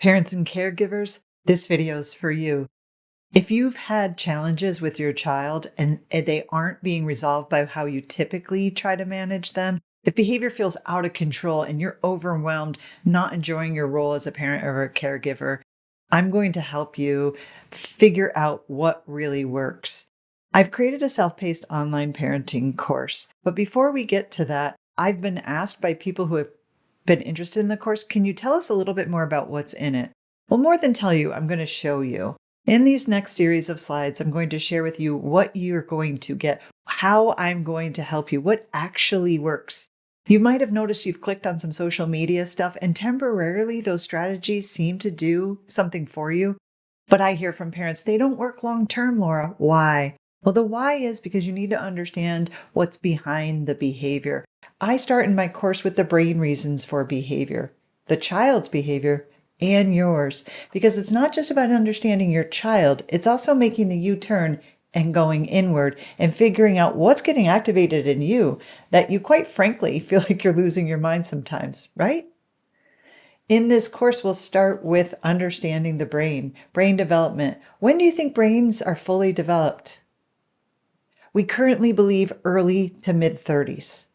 Parents and caregivers, this video is for you. If you've had challenges with your child and they aren't being resolved by how you typically try to manage them, if behavior feels out of control and you're overwhelmed, not enjoying your role as a parent or a caregiver, I'm going to help you figure out what really works. I've created a self-paced online parenting course, but before we get to that, I've been asked by people who have been interested in the course, can you tell us a little bit more about what's in it? Well, more than tell you, I'm going to show you. In these next series of slides, I'm going to share with you what you're going to get, how I'm going to help you, what actually works. You might have noticed you've clicked on some social media stuff and temporarily those strategies seem to do something for you. But I hear from parents, they don't work long term, Laura. Why? Well, the why is because you need to understand what's behind the behavior. I start in my course with the brain reasons for behavior, the child's behavior and yours, because it's not just about understanding your child, it's also making the U-turn and going inward and figuring out what's getting activated in you that you quite frankly feel like you're losing your mind sometimes, right? In this course, we'll start with understanding the brain development. When do you think brains are fully developed? We currently believe early to mid-30s.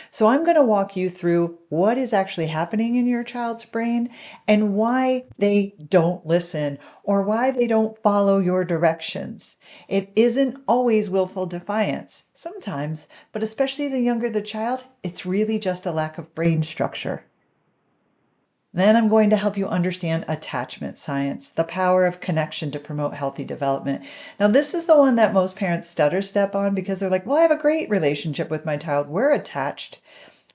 So I'm going to walk you through what is actually happening in your child's brain and why they don't listen or why they don't follow your directions. It isn't always willful defiance. Sometimes, but especially the younger the child, it's really just a lack of brain structure. Then I'm going to help you understand attachment science, the power of connection to promote healthy development. Now, this is the one that most parents stutter step on because they're like, well, I have a great relationship with my child. We're attached.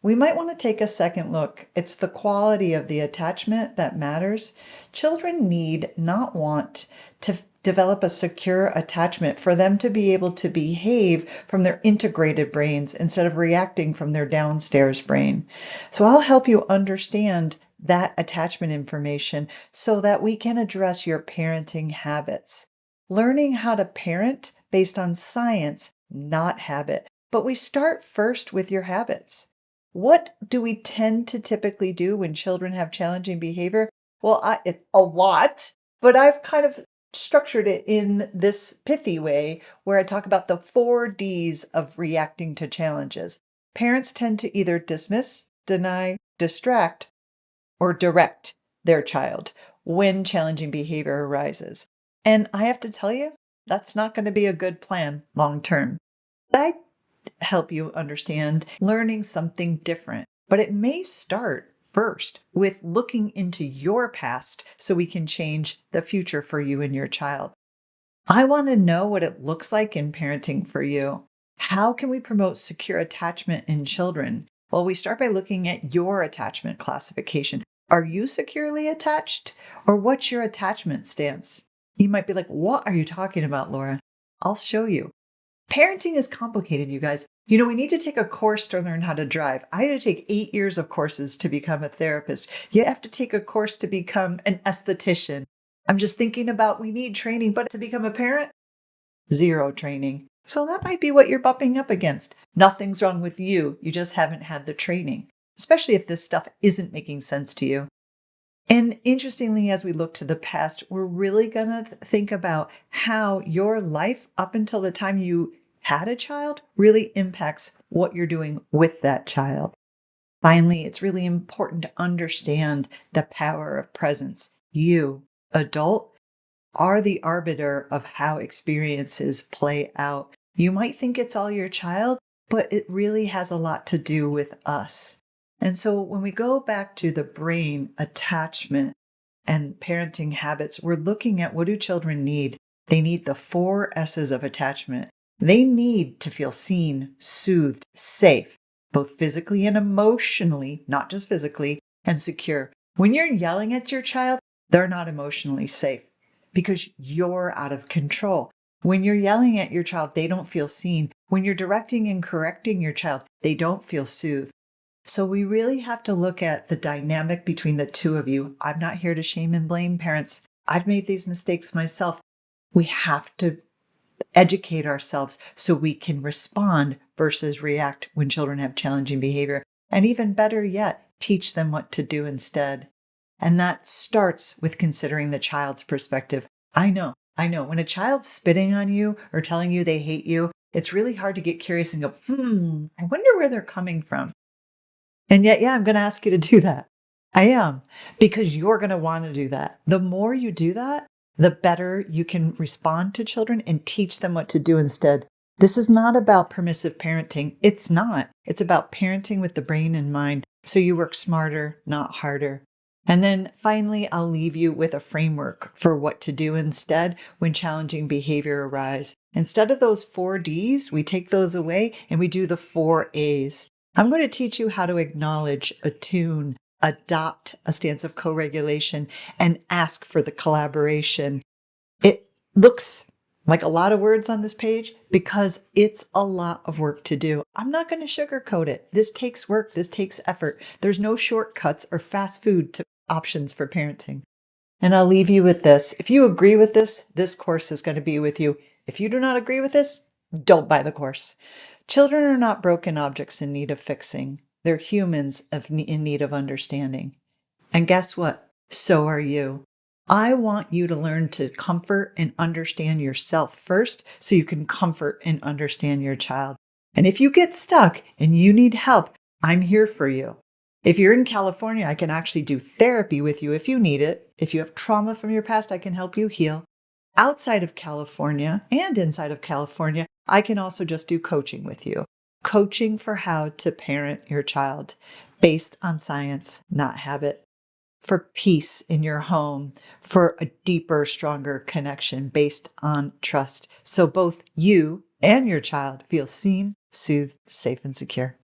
We might want to take a second look. It's the quality of the attachment that matters. Children need, not want, to develop a secure attachment for them to be able to behave from their integrated brains instead of reacting from their downstairs brain. So I'll help you understand that attachment information so that we can address your parenting habits. Learning how to parent based on science, not habit. But we start first with your habits. What do we tend to typically do when children have challenging behavior? Well, a lot, but I've kind of structured it in this pithy way where I talk about the 4 Ds of reacting to challenges. Parents tend to either dismiss, deny, distract, or direct their child when challenging behavior arises. And I have to tell you, that's not going to be a good plan long term. I help you understand learning something different, but it may start first with looking into your past so we can change the future for you and your child. I want to know what it looks like in parenting for you. How can we promote secure attachment in children? Well, we start by looking at your attachment classification. Are you securely attached? Or what's your attachment stance? You might be like, what are you talking about, Laura? I'll show you. Parenting is complicated, you guys. We need to take a course to learn how to drive. I had to take 8 years of courses to become a therapist. You have to take a course to become an esthetician. I'm just thinking about we need training, but to become a parent, 0 training. So that might be what you're bumping up against. Nothing's wrong with you. You just haven't had the training, especially if this stuff isn't making sense to you. And interestingly, as we look to the past, we're really going to think about how your life up until the time you had a child really impacts what you're doing with that child. Finally, it's really important to understand the power of presence. You, adult, are the arbiter of how experiences play out. You might think it's all your child, but it really has a lot to do with us. And so when we go back to the brain, attachment, and parenting habits, we're looking at what do children need? They need the 4 S's of attachment. They need to feel seen, soothed, safe, both physically and emotionally, not just physically, and secure. When you're yelling at your child, they're not emotionally safe because you're out of control. When you're yelling at your child, they don't feel seen. When you're directing and correcting your child, they don't feel soothed. So we really have to look at the dynamic between the two of you. I'm not here to shame and blame parents. I've made these mistakes myself. We have to educate ourselves so we can respond versus react when children have challenging behavior. And even better yet, teach them what to do instead. And that starts with considering the child's perspective. I know. When a child's spitting on you or telling you they hate you, it's really hard to get curious and go, I wonder where they're coming from. And yet, yeah, I'm going to ask you to do that. I am, because you're going to want to do that. The more you do that, the better you can respond to children and teach them what to do instead. This is not about permissive parenting. It's not. It's about parenting with the brain in mind. So you work smarter, not harder. And then finally, I'll leave you with a framework for what to do instead when challenging behavior arise. Instead of those 4 Ds, we take those away and we do the 4 As. I'm going to teach you how to acknowledge, attune, adopt a stance of co-regulation, and ask for the collaboration. It looks like a lot of words on this page because it's a lot of work to do. I'm not going to sugarcoat it. This takes work. This takes effort. There's no shortcuts or fast food options for parenting. And I'll leave you with this. If you agree with this, this course is going to be with you. If you do not agree with this, don't buy the course. Children are not broken objects in need of fixing. They're humans in need of understanding. And guess what? So are you. I want you to learn to comfort and understand yourself first so you can comfort and understand your child. And if you get stuck and you need help, I'm here for you. If you're in California, I can actually do therapy with you if you need it. If you have trauma from your past, I can help you heal. Outside of California and inside of California, I can also just do coaching with you. Coaching for how to parent your child based on science, not habit. For peace in your home, for a deeper, stronger connection based on trust. So both you and your child feel seen, soothed, safe, and secure.